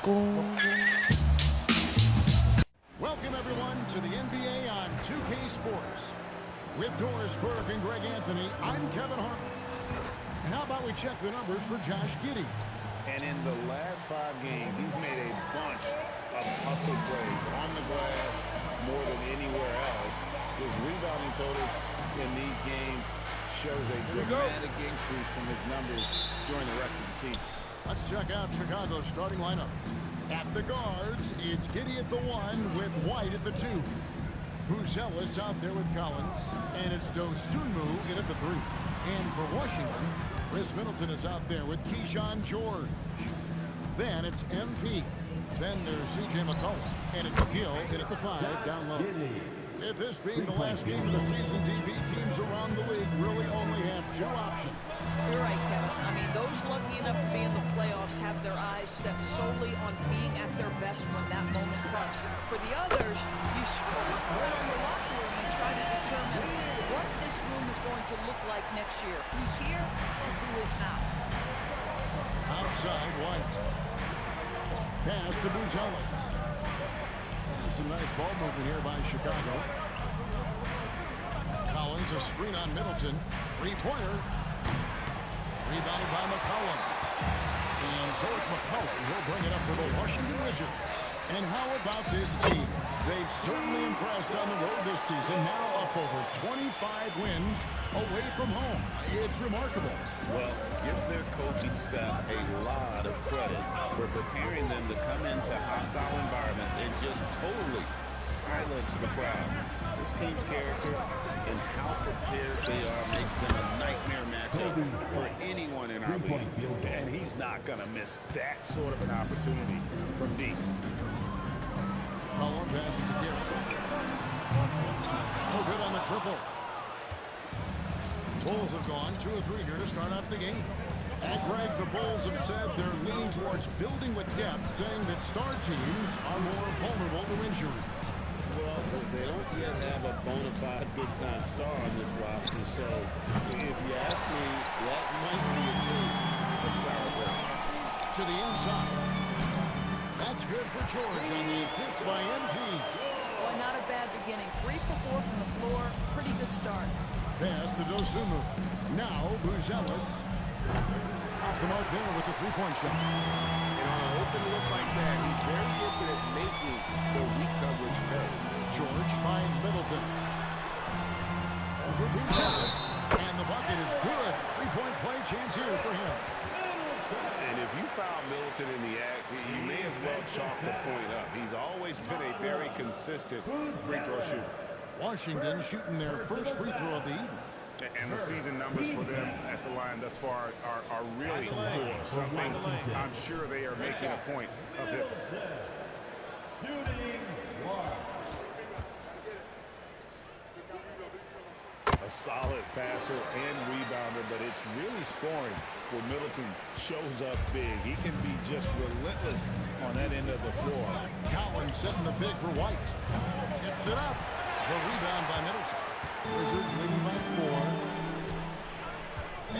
Welcome, everyone, to the NBA on 2K Sports. With Doris Burke and Greg Anthony, I'm Kevin Hart. And how about we check the numbers for Josh Giddey? And in the last 5 games, he's made a bunch of hustle plays on the glass more than anywhere else. His rebounding total in these games shows a dramatic increase from his numbers during the rest of the season. Let's check out Chicago's starting lineup. At the guards, it's Giddey at the 1 with White at the 2. Buzelis out there with Collins, and it's Dosunmu in at the 3. And for Washington, Chris Middleton is out there with Keyshawn George. Then it's MP. Then there's C.J. McCollum, and it's Gill in at the 5 down low. With this being the last game of the season, DB teams around the league really only have 2 options. You're right, Kevin. I mean, those lucky enough to be in the playoffs have their eyes set solely on being at their best when that moment comes. For the others, you sort of put on the locker room and try to determine what this room is going to look like next year. Who's here and who is not. Outside, White. Pass to Buzelis. Some nice ball movement here by Chicago. Collins, a screen on Middleton. 3-pointer. Rebounded by McCollum. And so it's McCollum. He'll bring it up for the Washington Wizards. And how about this team? They've certainly impressed on the road this season. Now up over 25 wins away from home. It's remarkable. Well, give their coaching staff a lot of credit for preparing them to come into hostile environments and just totally silence the crowd. This team's character and how prepared they are makes them a nightmare matchup for anyone in our league. And he's not going to miss that sort of an opportunity from deep. Colin passes to Gill. No good on the triple. Bulls have gone 2 of 3 here to start out the game. And Greg, the Bulls have said they're leaning towards building with depth, saying that star teams are more vulnerable to injury. Well, they don't yet have a bona fide big-time star on this roster, so if you ask me, that might be a case of sour grapes. To the inside. That's good for George on the assist by MP. Boy, not a bad beginning. 3 for 4 from the floor. Pretty good start. Pass to Dosunmu. Now Buzelis. Off the mark there with the 3-point shot. And on an open look like that, he's very gifted at making the weak coverage pay. George finds Middleton. Over Buzelis. And the bucket is good. 3-point play chance here for him. And if you foul Middleton in the act, you may as well chalk the point up. He's always been a very consistent free throw shooter. Washington shooting their first free throw of the evening. And the season numbers for them at the line thus far are really poor. Something I'm sure they are making a point of emphasis. A solid passer and rebounder, but it's really scoring where Middleton shows up big. He can be just relentless on that end of the floor. Collins setting the big for White. Tips it up. The rebound by Middleton. Wizards leading by 4.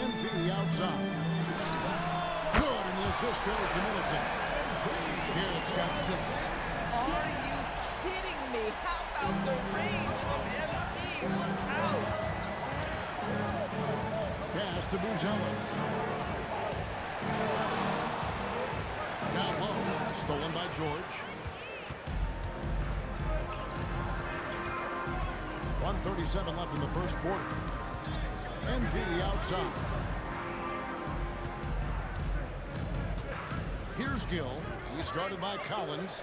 MP outside. Good, and the assist goes to Middleton. Here it's got 6. Are you kidding me? How about the range from MP? Look out. Pass to Buzelis. Down low. Stolen by George. 1:37 left in the first quarter. NB outside. Here's Gill. He's guarded by Collins.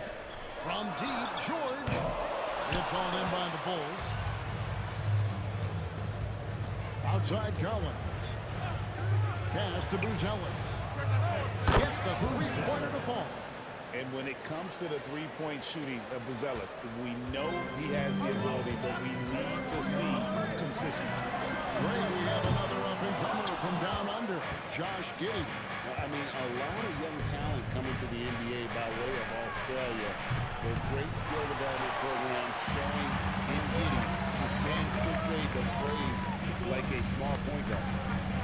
From deep, George. It's all in by the Bulls. Outside Collins. Pass to Buzelis. Gets the three-pointer to fall. And when it comes to the three-point shooting of Buzelis, we know he has the ability, but we need to see consistency. Great, we have another up-and-comer from down under, Josh Giddey. I mean, a lot of young talent coming to the NBA by way of Australia. Their great skill development program showing in Giddey who stands 6'8", but plays like a small point guard.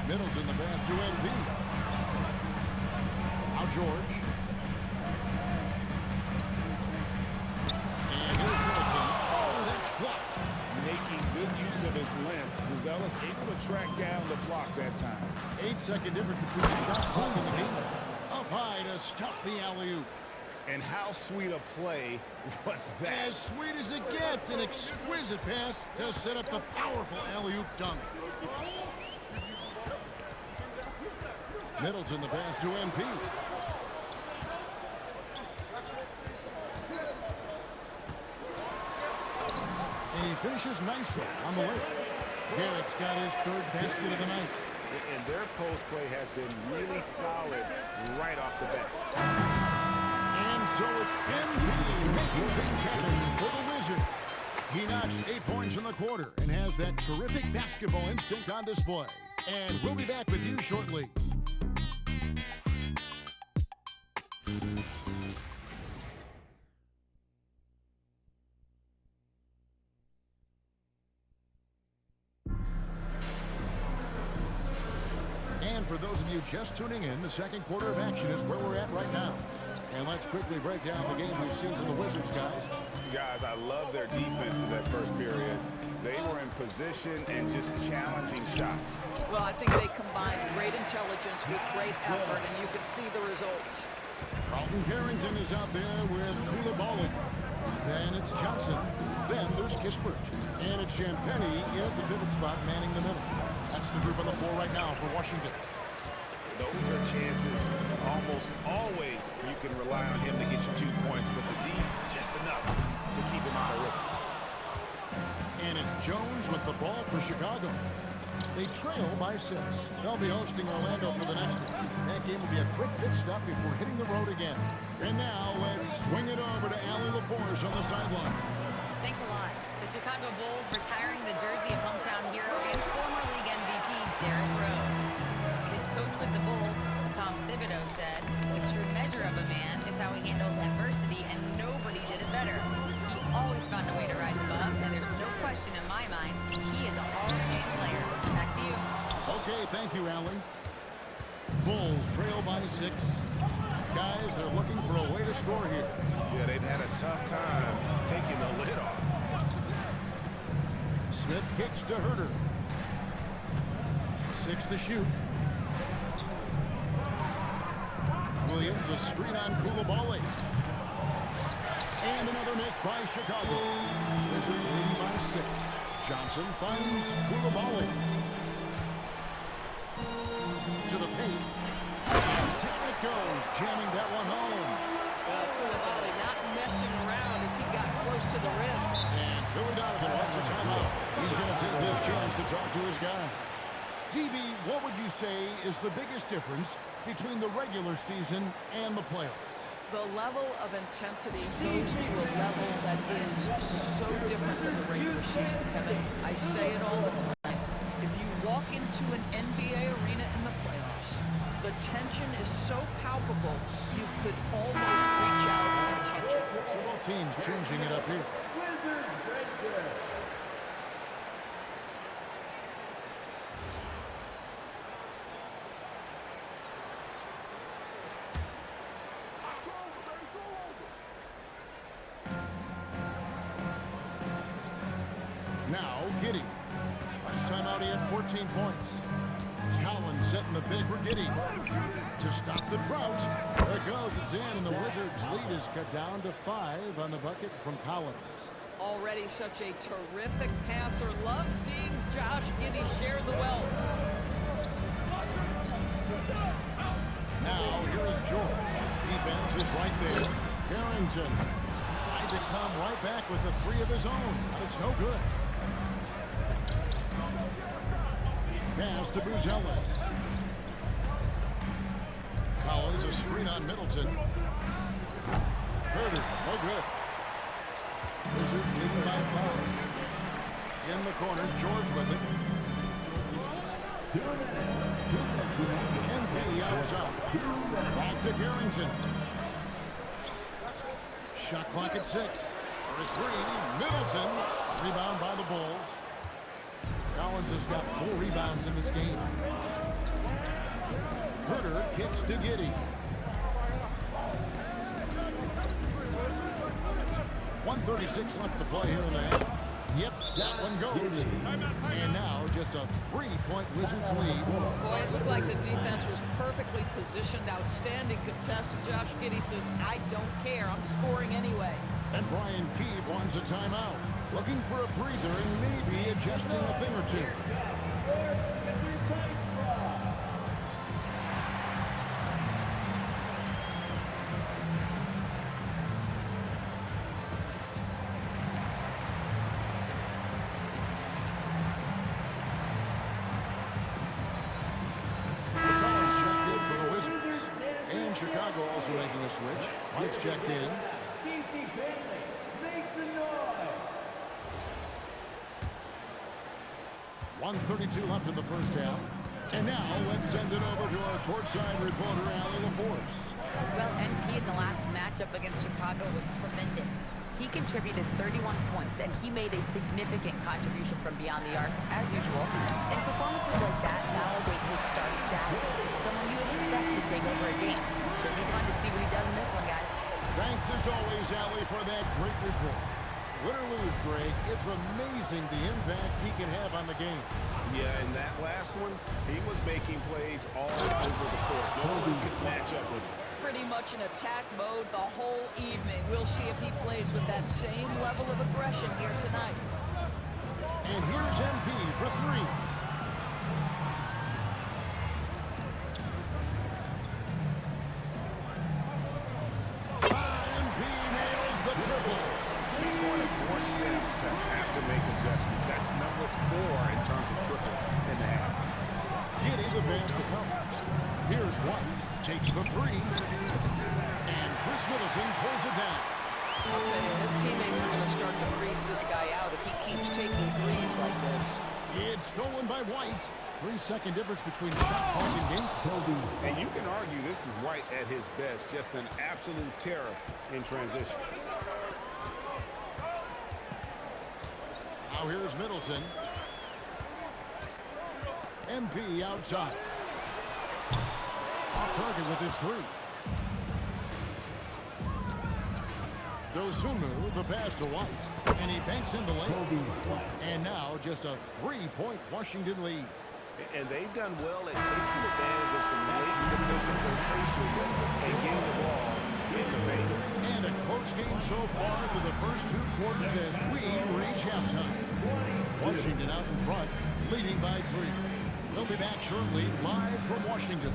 Middleton the pass to MP. Now George. Buzelis able to track down the block that time. 8-second difference between the shot clock and the game. Up high to stuff the alley-oop. And how sweet a play was that? As sweet as it gets, an exquisite pass to set up the powerful alley-oop dunk. Middleton the pass to MP. And he finishes nicely on the way. Garrett's got his third basket of the night. And their post play has been really solid right off the bat. And so it's MP making things happen for the Wizards. He notched 8 points in the quarter and has that terrific basketball instinct on display. And we'll be back with you shortly. And for those of you just tuning in, the second quarter of action is where we're at right now. And let's quickly break down the game we've seen from the Wizards, guys. Guys, I love their defense in that first period. They were in position and just challenging shots. Well, I think they combined great intelligence with great effort, and you can see the results. Carlton Carrington is out there with Koulibaly. Then it's Johnson. Then there's Kispert. And it's Champagnie in at the pivot spot, manning the middle. That's the group on the floor right now for Washington. Those are chances. Almost always you can rely on him to get you 2 points, but the D, just enough to keep him out of rhythm. And it's Jones with the ball for Chicago. They trail by 6. They'll be hosting Orlando for the next one. That game will be a quick pit stop before hitting the road again. And now let's swing it over to Allie LaForge on the sideline. Thanks a lot. The Chicago Bulls retiring the jersey of hometown hero and former league MVP Derrick Rose. His coach with the Bulls, Tom Thibodeau, said, "The true measure of a man is how he handles adversity, and nobody did it better. He always found a way to rise above, and there's no question in my mind he is a Hall of Fame player." Back to you. Okay, thank you, Allie. Bulls trail by 6. Guys, they're looking for a way to score here. Yeah, they've had a tough time taking the lid off. Smith kicks to Herter. 6 to shoot. Williams a screen on Koulibaly. And another miss by Chicago. Wizards leading by 6. Johnson finds Koulibaly. To the paint. And down it goes, jamming that one home. Koulibaly not messing around as he got close to the rim. And Billy Donovan wants a timeout. He's going to take this chance to talk to his guy. DB, what would you say is the biggest difference between the regular season and the playoffs? The level of intensity goes to a level that is so different than the regular season, Kevin. I say it all the time. If you walk into an NBA arena in the playoffs, the tension is so palpable, you could almost reach out and touch it. So both teams changing it up here. Now, Giddey. Last time out, he had 14 points. Collins setting the big for Giddey. To stop the drought. There it goes. It's in, and the Wizards' lead is cut down to 5 on the bucket from Collins. Already such a terrific passer. Love seeing Josh Giddey share the wealth. Now, here is George. Defense is right there. Carrington tried to come right back with the 3 of his own, but it's no good. Pass to Buzelis. Collins a screen on Middleton. Herter, no good. Wizards leading by 5. In the corner, George with it. MP outside. Back to Carrington. Shot clock at 6. For 3, Middleton. Rebound by the Bulls. Collins has got 4 rebounds in this game. Herter kicks to Giddey. 1:36 left to play here in the half. Yep, that one goes. And now just a 3-point Wizards lead. Boy, it looked like the defense was perfectly positioned. Outstanding contest. And Josh Giddey says, I don't care. I'm scoring anyway. And Brian Keefe wants a timeout. Looking for a breather and maybe adjusting a thing or two. Chicago also making a switch. White's checked in. 1:32 left in the first half. And now let's send it over to our courtside reporter, Allie LaForce. Well, NP in the last matchup against Chicago was tremendous. He contributed 31 points, and he made a significant contribution from beyond the arc, as usual. And performances like that validate his star status, someone you expect to take over a game. Should be fun to see what he does in this one, guys. Thanks as always, Allie, for that great report. Win or lose, Greg, it's amazing the impact he can have on the game. Yeah, in that last one, he was making plays all over the court. No one could match up with him. Pretty much in attack mode the whole evening. We'll see if he plays with that same level of aggression here tonight. And here's MP for three. MP nails the triple. He's going to force them to have to make adjustments. That's number 4 in terms of triples in the half. Giddey the pass to Cummings. Here's White. Takes the three. And Chris Middleton pulls it down. I'll tell you, his teammates are going to start to freeze this guy out if he keeps taking threes like this. It's stolen by White. 3-second difference between shot clock and game. And you can argue this is White at his best. Just an absolute terror in transition. Now here's Middleton. MP outside. Off target with his three. Dosunmu, the pass to White. And he banks in the lane. And now just a 3-point Washington lead. And they've done well at taking advantage of some late defensive rotations and getting the ball in the paint. And a close game so far through the first 2 quarters as we reach halftime. Washington out in front, leading by 3. They'll be back shortly, live from Washington.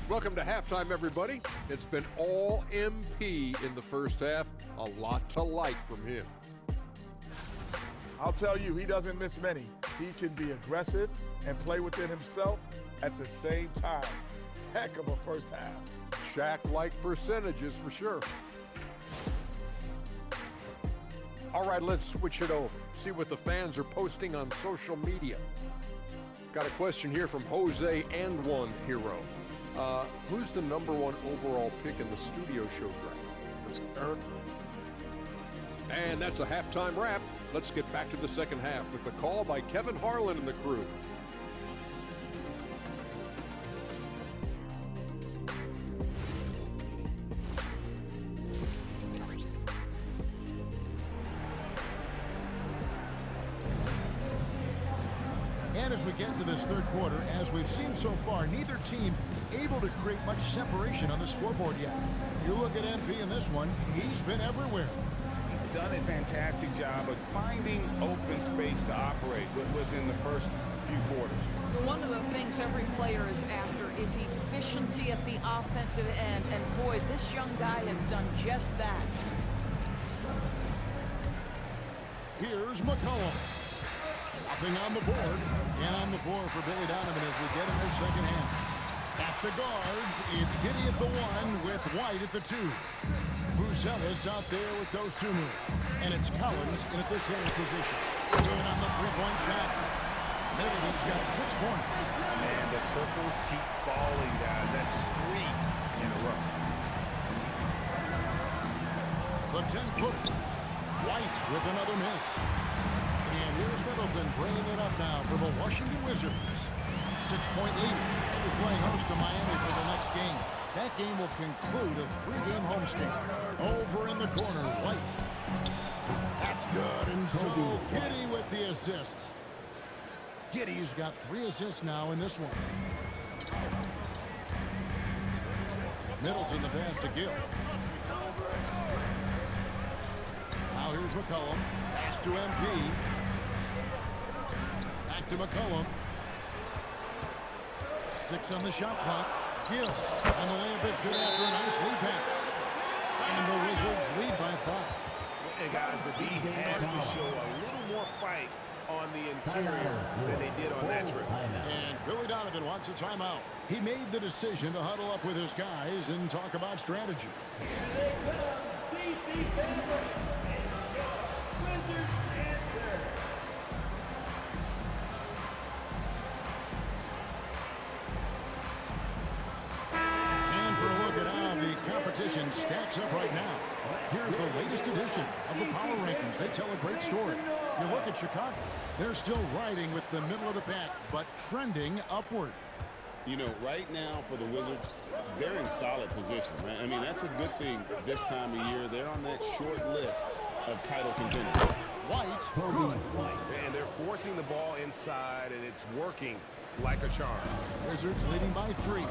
Welcome to halftime, everybody. It's been all MP in the first half. A lot to like from him. I'll tell you, he doesn't miss many. He can be aggressive and play within himself at the same time. Heck of a first half. Shaq-like percentages for sure. All right, let's switch it over. See what the fans are posting on social media. Got a question here from Jose and One Hero. Who's the #1 overall pick in the studio show, Greg? And that's a halftime wrap. Let's get back to the second half with the call by Kevin Harlan and the crew. And as we get into this third quarter, as we've seen so far, neither team able to create much separation on the scoreboard yet. You look at MP in this one, he's been everywhere. He's done a fantastic job of finding open space to operate within the first few quarters. But one of the things every player is after is efficiency at the offensive end. And boy, this young guy has done just that. Here's McCollum. Nothing on the board. And on the floor for Billy Donovan as we get in the second half. At the guards, it's Giddey at the 1 with White at the 2. Buzelis out there with Dosunmu. And it's Collins in at the same position. Good on the three-point shot. Middleton's got 6 points. And the triples keep falling, guys. That's 3 in a row. The 10-footer. White with another miss. And here's Middleton bringing it up now for the Washington Wizards. 6-point lead. They'll be playing host to Miami for the next game. That game will conclude a 3-game homestand. Over in the corner, White. That's good, and so Giddey with the assist. Giddey's got 3 assists now in this one. Middleton the pass to Gill. Now here's McCollum. Pass to MP. Back to McCollum. 6 on the shot clock. Gill. And the layup is good after a nice lead pass. And the Wizards lead by 5. And guys, the D has to show a little more fight on the interior than they did on that trip. And Billy Donovan wants a timeout. He made the decision to huddle up with his guys and talk about strategy. And for a look at how the competition stacks up right now. Here's the latest edition of the Power Rankings. They tell a great story. You look at Chicago. They're still riding with the middle of the pack, but trending upward. You know, right now for the Wizards, they're in solid position, right? I mean, that's a good thing this time of year. They're on that short list of title contenders. White, good. And they're forcing the ball inside, and it's working like a charm. Wizards leading by 3.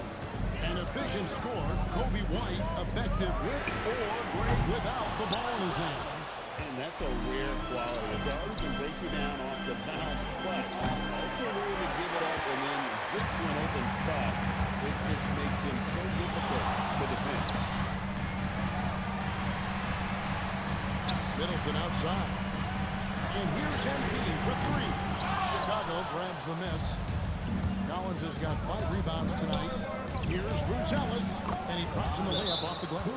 An efficient score, Kobe White effective with or great without the ball in his hands. And that's a rare quality. A guard who can break you down off the bounce, but also willing to give it up and then zip to an open spot. It just makes him so difficult to defend. Middleton outside. And here's MP for 3. Chicago grabs the miss. Collins has got 5 rebounds tonight. Here's Buzelis, and he drops in the layup off the glass.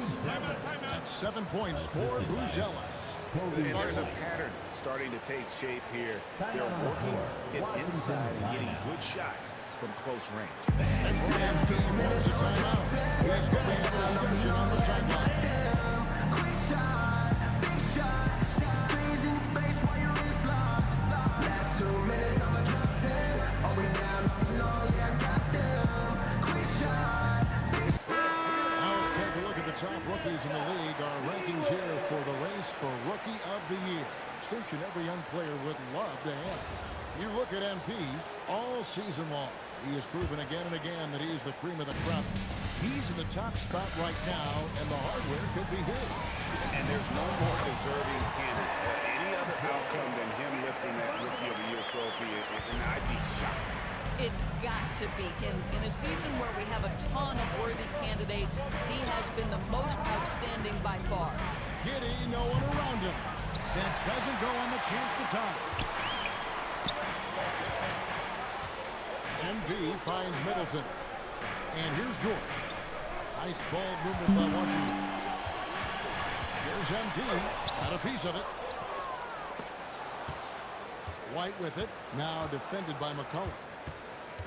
That's 7 points for Buzelis. And there's a pattern starting to take shape here. They're working it inside and getting good shots from close range. And Rams team wants a timeout. He's going to have a discussion on the sideline. Top rookies in the league. Our rankings here for the race for Rookie of the Year. Distinction every young player would love to have. You look at MP all season long. He has proven again and again that he is the cream of the crop. He's in the top spot right now, and the hardware could be his. And there's no more deserving candidate. Any other outcome than him lifting that Rookie of the Year trophy, and I'd be shocked. It's got to be him. In a season where we have a ton of worthy candidates, he has been the most outstanding by far. Giddey, no one around him. That doesn't go on the chance to tie. MV finds Middleton. And here's George. Nice ball movement by Washington. Here's MP. Got a piece of it. White with it. Now defended by McCollum.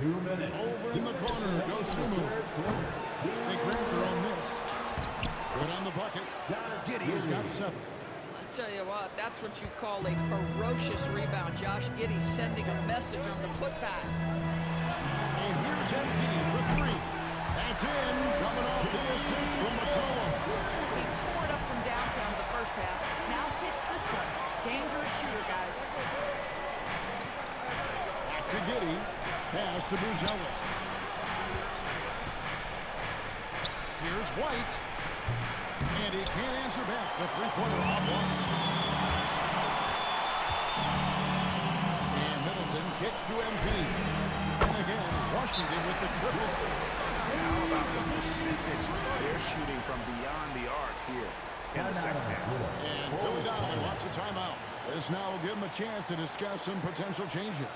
2 minutes. Over in the corner goes Fumu. They grab their own miss. Good on the bucket. Giddey's got 7. I'll tell you what, that's what you call a ferocious rebound. Josh Giddey sending a message on the putback. And here's MP for 3. That's in. Coming off the assist from McCollum. He tore it up from downtown the first half. Now hits this one. Dangerous shooter, guys. Back to Giddey. Pass to Buzelis. Here's White. And he can't answer back. The 3-pointer offline. And Middleton kicks to MP. And again, Washington with the triple. How about the percentage they're shooting from beyond the arc here in the second half? And Billy Donovan wants a timeout. This now will give him a chance to discuss some potential changes.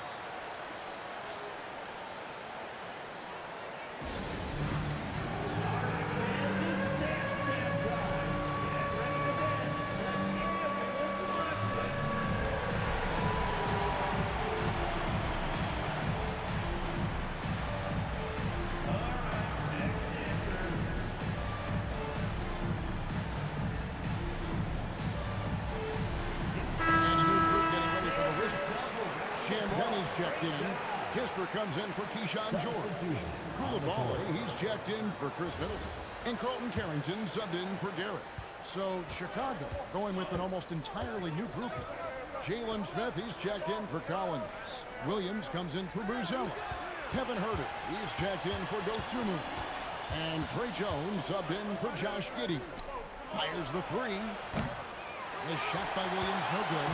checked in. Kisper comes in for Keyshawn George. Koulibaly, he's checked in for Chris Middleton. And Colton Carrington subbed in for Garrett. So Chicago going with an almost entirely new group here. Jalen Smith, he's checked in for Collins. Williams comes in for Buzelis. Kevin Herter, he's checked in for Dosumu. And Trey Jones subbed in for Josh Giddey. Fires the three. The shot by Williams, no good.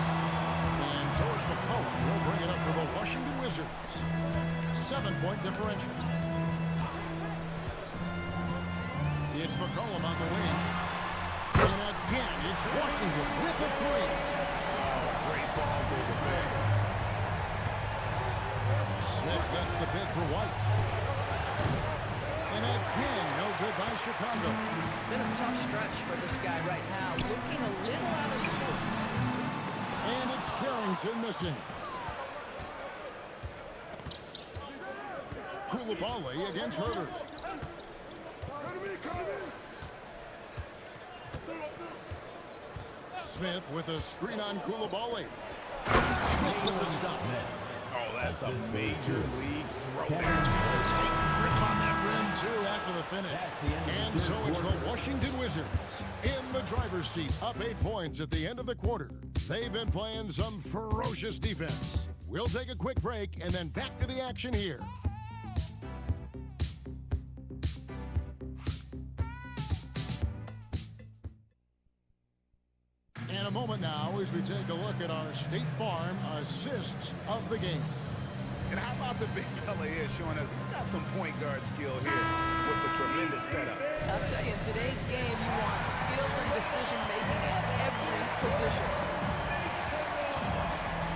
And so is McCollum. He'll bring it up for the Washington Wizards. 7-point differential. It's McCollum on the wing. And again, it's Washington with the three. Great ball movement. Smith gets the pick for White. And again, no good by Chicago. Been a tough stretch for this guy right now. Looking a little out of sorts. And it's Carrington missing. Koulibaly against Herter. Smith with a screen on Koulibaly. Smith with the stop. Oh, that's a major league throw there. A tight grip on that rim, too, after the finish. And so it's the Washington Wizards in the driver's seat, up 8 points at the end of the quarter. They've been playing some ferocious defense. We'll take a quick break and then back to the action here. In a moment now as we take a look at our State Farm assists of the game. And how about the big fella here showing us he's got some point guard skill here with the tremendous setup. I'll tell you, in today's game, you want skill and decision-making at every position.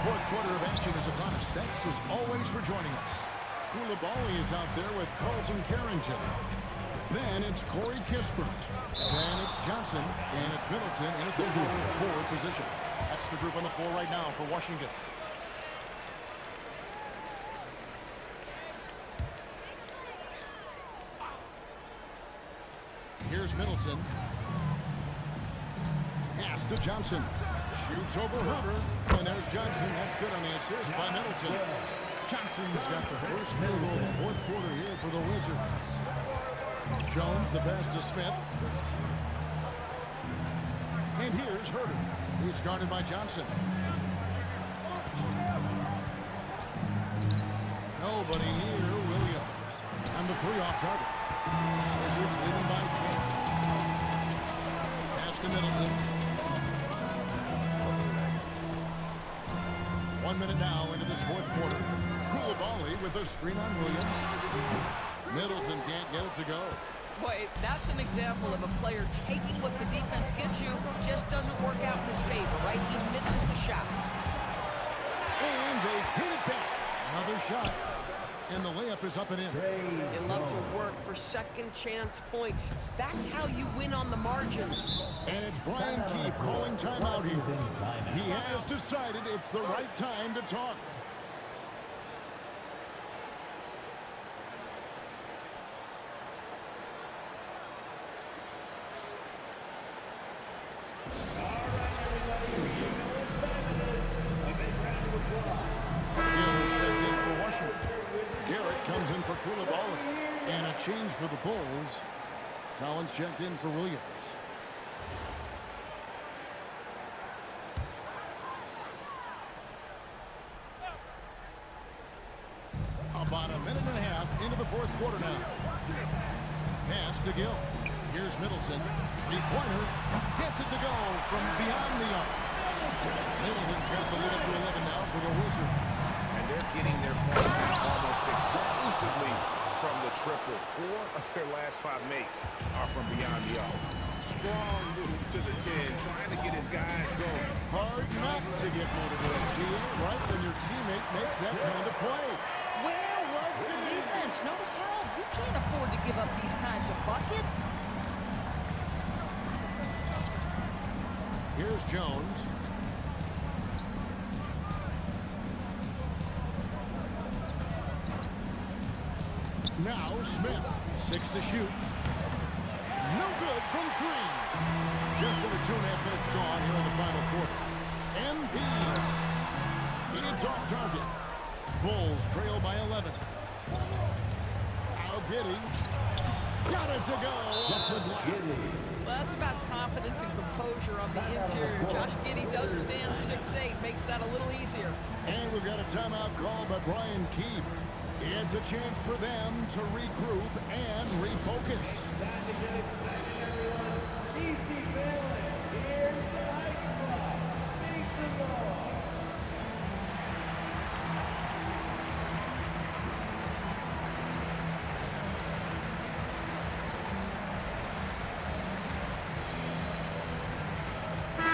Fourth quarter of action is upon us. Thanks as always for joining us. Koulibaly is out there with Colton Carrington. Then it's Corey Kispert. Then it's Johnson. And it's Middleton in at the forward position. That's the group on the floor right now for Washington. Here's Middleton. Pass to Johnson. Shoots over Herter. And there's Johnson. That's good on the assist by Middleton. Johnson's got the first field goal of the fourth quarter here for the Wizards. Jones, the pass to Smith. And here's Herter. He's guarded by Johnson. Nobody here. Williams. And the three off target. Wizards leading by 10. Pass to Middleton. 1 minute now into this fourth quarter. Koulibaly with a screen on Williams. Middleton can't get it to go. Boy, that's an example of a player taking what the defense gives you, just doesn't work out in his favor, right? He misses the shot. And they get it back. Another shot. And the layup is up and in. They love to work for second chance points. That's how you win on the margins. And it's Brian Keefe calling timeout here. He has decided it's the right time to talk. Garrett comes in for Koulibaly. And a change for the Bulls. Collins checked in for Williams. About a minute and a half into the fourth quarter now. Pass to Gill. Here's Middleton. Three-pointer. Gets it to go from beyond the arc. Middleton's got the lead up to 11 now for the Wizards. And they're getting their points now almost exclusively from the triple. 4 of their last 5 makes are from beyond the arc. Strong move to the 10, trying to get his guys going. Hard not to get motivated, Gia, right when your teammate makes that kind of play. Where was the defense? No help. You can't afford to give up these kinds of buckets. Here's Jones. Now Smith, 6 to shoot. No good from 3. Just under 2.5 minutes gone here in the final quarter. Embiid. It's off target. Bulls to go. Off the glass. Well, that's about confidence and composure on the interior. Josh Giddey does stand 6'8", makes that a little easier. And we've got a timeout call by Brian Keefe. It's a chance for them to regroup and refocus.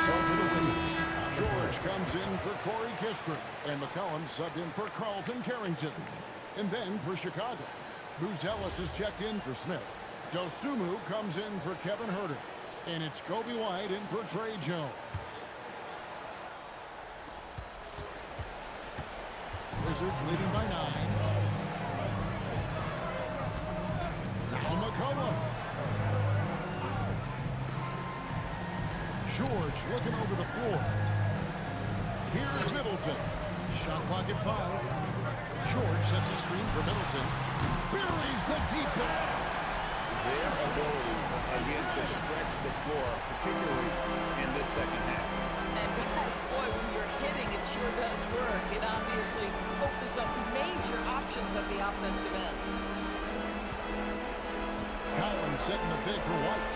So for the Wizards, George comes in for Corey Kispert, and McCollum subbed in for Carlton Carrington. And then for Chicago, Buzelis is checked in for Smith. Dosumu comes in for Kevin Herter. And it's Kobe White in for Trey Jones. Wizards leading by 9. Now McCollum. George looking over the floor. Here's Middleton. Shot clock at 5. George sets a screen for Middleton. Buries the deep ball. Their ability, again, to stretch the floor, particularly in this second half. And guys, boy, when you're hitting, it sure does work. It obviously opens up major options at the offensive end. Collins setting the big for White.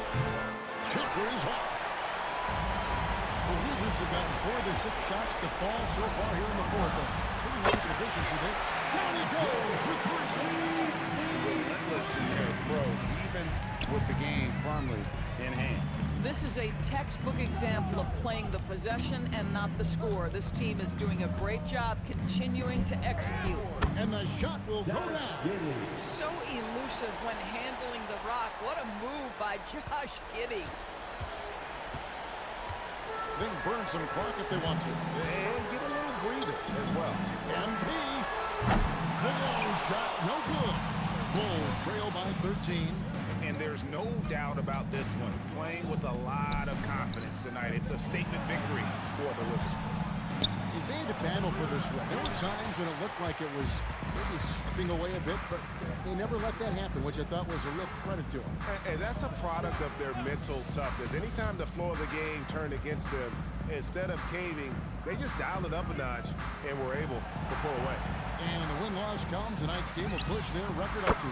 Kicker is off. The Wizards have gotten 4 of their 6 shots to fall so far here in the fourth. Pretty nice efficiency there. Down he goes for 3. Relentless in their approach, even with the game firmly in hand. This is a textbook example of playing the possession and not the score. This team is doing a great job continuing to execute. And the shot will go down. So elusive when handling the rock. What a move by Josh Giddey. They can burn some clock if they want to. And get a little breather as well. MP. The long shot, no good. Bulls trail by 13. And there's no doubt about this one. Playing with a lot of confidence tonight. It's a statement victory for the Wizards. They had to battle for this one. There were times when it looked like it was maybe slipping away a bit, but they never let that happen, which I thought was a real credit to them. And that's a product of their mental toughness. Anytime the floor of the game turned against them, instead of caving, they just dialed it up a notch and were able to pull away. And in the win-loss column, tonight's game will push their record up to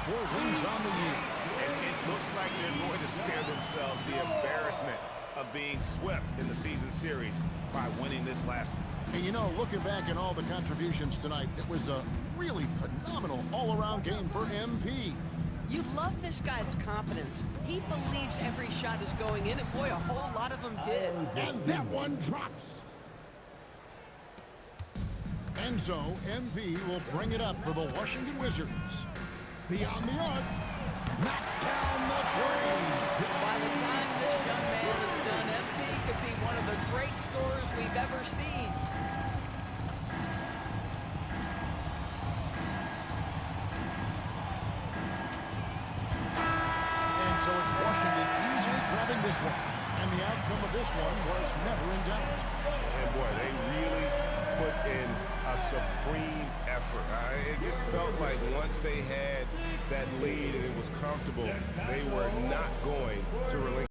54 wins on the year. And it looks like they're going to spare themselves the embarrassment of being swept in the season series by winning this last one. And you know, looking back at all the contributions tonight, it was a really phenomenal all-around game for MP. You love this guy's confidence. He believes every shot is going in, and boy, a whole lot of them did. And that one drops. And so, MP will bring it up for the Washington Wizards. Beyond the arc, knocks down the three. By the time this young man is done, MP could be one of the great scorers we've ever seen. And so it's Washington easily grabbing this one. And the outcome of this one was never in doubt. And boy, they really put in a supreme effort. It just felt like once they had that lead and it was comfortable, they were not going to relinquish.